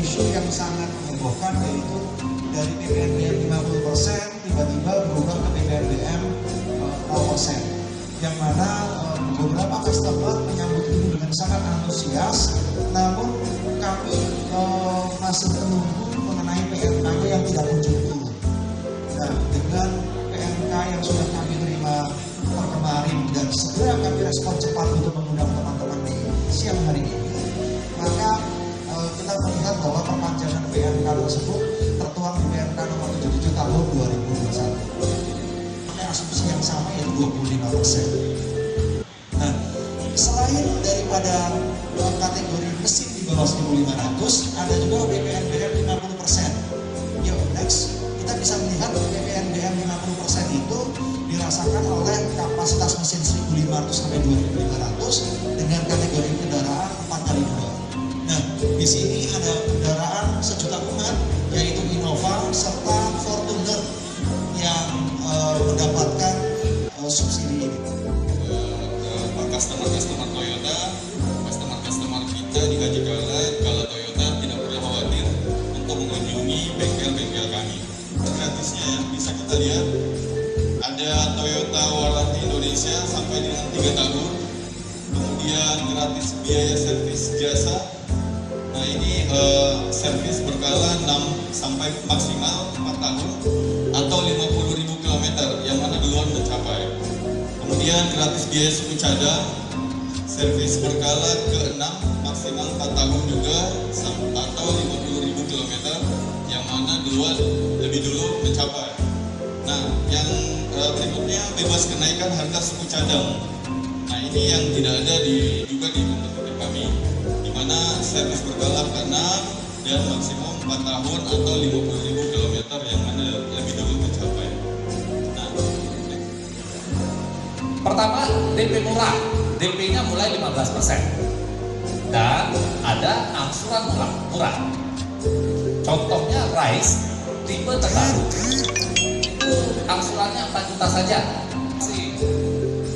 isu yang sangat menghebohkan, yaitu dari PPNBM 50% tiba-tiba berubah ke PPNBM 0%, yang mana beberapa customer menyambut ini dengan sangat antusias. Namun kami masih menunggu mengenai PMK yang tidak kunjung. Nah, dengan PMK yang sudah kami terima per kemarin dan segera kami respon cepat untuk mengundang teman-teman di siang hari ini, maka kita melihat bahwa perpanjangan PMK tersebut tertuang di PMK nomor 77 tahun 2021. Pakai asumsi yang sama yaitu 25%. Nah, selain daripada kategori mesin di bawah 1.500, ada juga PPNBM 50%. Yuk, next. Kita bisa melihat PPNBM 50% itu dirasakan oleh kapasitas mesin 1.500 sampai 2.500 dengan kategori kendaraan 4x2. Nah, di sini ada kendaraan sejuta umat, yaitu Innova serta Fortuner yang mendapatkan subsidi ini. Customer Toyota, customer kita di Gajah-Galat, kalau Toyota tidak perlu khawatir untuk mengunjungi bengkel-bengkel kami. Gratisnya ya, bisa kita lihat ada Toyota Warranty Indonesia sampai dengan 3 tahun, kemudian gratis biaya servis jasa. Nah ini servis berkala 6 sampai maksimal 4 tahun atau 50.000 km yang mana duluan mencapai. Kemudian gratis biaya suku cadang, servis berkala ke-6 maksimal 4 tahun juga atau 50.000 km yang mana duluan lebih dulu mencapai. Nah yang berikutnya bebas kenaikan harga suku cadang. Nah ini yang tidak ada juga di bentuk kami, di mana servis berkala ke-6 dan maksimum 4 tahun atau 50.000 km yang mana lebih dulu mencapai. Pertama, DP murah, DP-nya mulai 15%, dan ada angsuran murah. Contohnya Rise tipe terbaru, itu angsurannya 4 juta saja.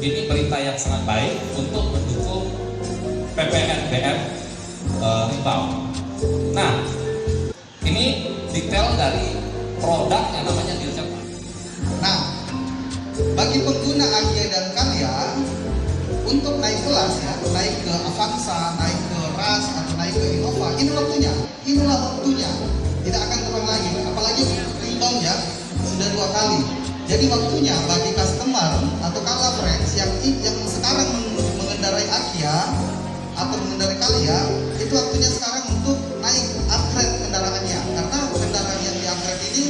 Ini berita yang sangat baik untuk mendukung PPNBM rebound. Nah, ini detail dari produk yang namanya deal cepat. Nah, bagi pengguna Agia dan Kalya untuk naik kelas ya, naik ke Avanza, naik ke Ras atau naik ke Innova, inilah waktunya. Tidak akan terulang lagi, apalagi rebound ya, sudah 2 kali. Jadi waktunya bagi customer atau Kalya friends yang sekarang mengendarai Agia atau mengendarai Kalya, itu waktunya sekarang untuk naik upgrade kendaraannya, karena kendaraan yang di-upgrade ini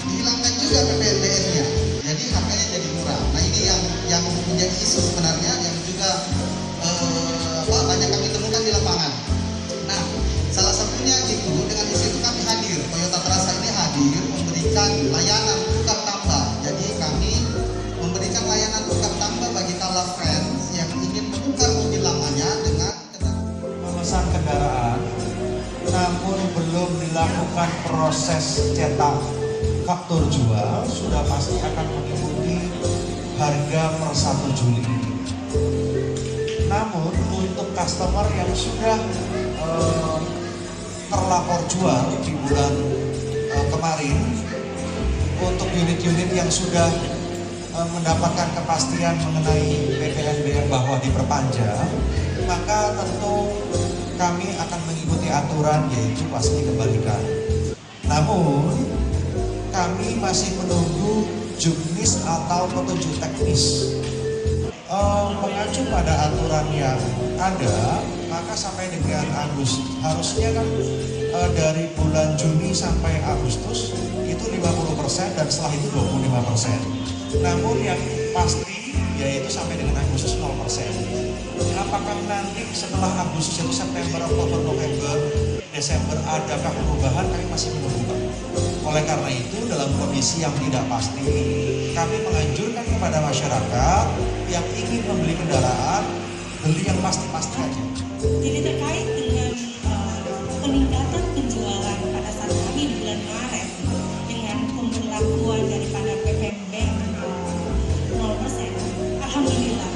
dihilangkan juga PPNBM-nya. Jadi harganya jadi murah. Nah ini yang menjadi isu sebenarnya, yang juga banyak kami temukan di lapangan. Nah salah satunya itu dengan isu itu kami hadir, Toyota Terasa ini hadir memberikan layanan tukar tambah. Jadi kami memberikan layanan tukar tambah bagi Kalya Friends yang ingin menukar mobil lamanya dengan memesan kendaraan, namun belum dilakukan proses cetak faktur jual, sudah pasti akan mengikuti harga per 1 Juli. Namun untuk customer yang sudah terlapor jual di bulan kemarin, untuk unit-unit yang sudah mendapatkan kepastian mengenai PPNBM bahwa diperpanjang, maka tentu kami akan mengikuti aturan, yaitu pasti dikembalikan. Namun kami masih menunggu juknis atau petunjuk teknis. Mengacu pada aturan yang ada, maka sampai dengan Agustus, harusnya kan dari bulan Juni sampai Agustus itu 50% dan setelah itu 25%. Namun yang pasti yaitu sampai dengan Agustus 0%. Apakah nanti setelah Agustus itu September, Oktober, November, Desember adakah perubahan, kami masih menunggu. Oleh karena itu dalam kondisi yang tidak pasti, kami menganjurkan kepada masyarakat yang ingin membeli kendaraan, beli yang pasti-pasti aja. Jadi terkait dengan peningkatan penjualan pada saat kami di bulan Maret dengan pemberlakuan daripada PPNBM 0%, alhamdulillah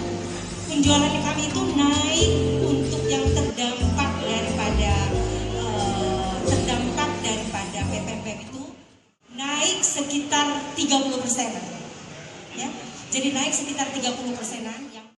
penjualan kami itu naik untuk yang terdampak daripada sekitar 30%. Ya. Jadi naik sekitar 30%.